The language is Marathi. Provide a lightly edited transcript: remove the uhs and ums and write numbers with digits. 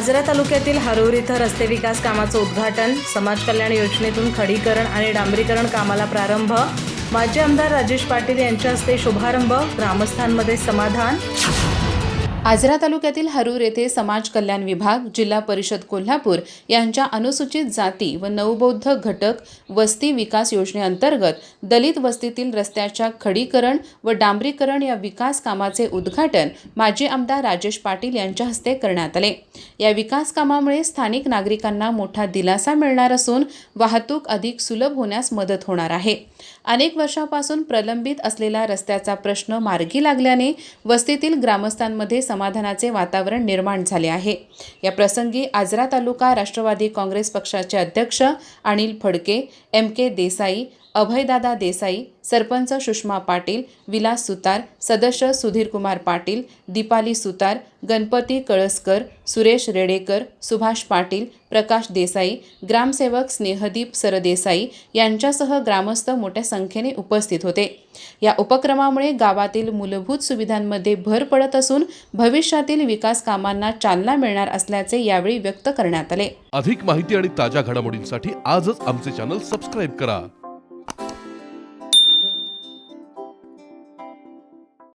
आजरा तालुक्यातील हरुर इथं रस्ते विकास कामाचं उद्घाटन, समाज कल्याण योजनेतून खडीकरण आणि डांबरीकरण कामाला प्रारंभ, माजी आमदार राजेश पाटील यांच्या हस्ते शुभारंभ, ग्रामस्थांमध्ये समाधान। आजरा तालुक्यातील हरुर येथे समाज कल्याण विभाग, जिल्हा परिषद कोल्हापूर यांच्या अनुसूचित जाती व नवबौद्ध घटक वस्ती विकास योजनेअंतर्गत दलित वस्तीतील रस्त्याच्या खडीकरण व डांबरीकरण या विकास कामाचे उद्घाटन माजी आमदार राजेश पाटील यांच्या हस्ते करण्यात आले। या विकास कामामुळे स्थानिक नागरिकांना मोठा दिलासा मिळणार असून वाहतूक अधिक सुलभ होण्यास मदत होणार आहे। अनेक वर्षांपासून प्रलंबित असलेला रस्त्याचा प्रश्न मार्गी लागल्याने वस्तीतील ग्रामस्थांमध्ये समाधानाचे वातावरण निर्माण झाले आहे। या प्रसंगी आजरा तालुका राष्ट्रवादी काँग्रेस पक्षाचे अध्यक्ष अनिल फडके, एम.के. देसाई, अभयदादा देसाई, सरपंच सुषमा पाटील, विलास सुतार, सदस्य सुधीर कुमार पाटील, दीपाली सुतार, गणपती कळसकर, सुरेश रेडेकर, सुभाष पाटील, प्रकाश देसाई, ग्रामसेवक स्नेहदीप सरदेसाई यांच्यासह ग्रामस्थ मोठ्या संख्येने उपस्थित होते। या उपक्रमामुळे गावातील मूलभूत सुविधांमध्ये भर पडत असून भविष्यातील विकास कामांना चालना मिळणार असल्याचे यावेळी व्यक्त करण्यात आले। अधिक माहिती आणि ताज्या घडामोडींसाठी आजच आमचे चॅनल सबस्क्राइब करा।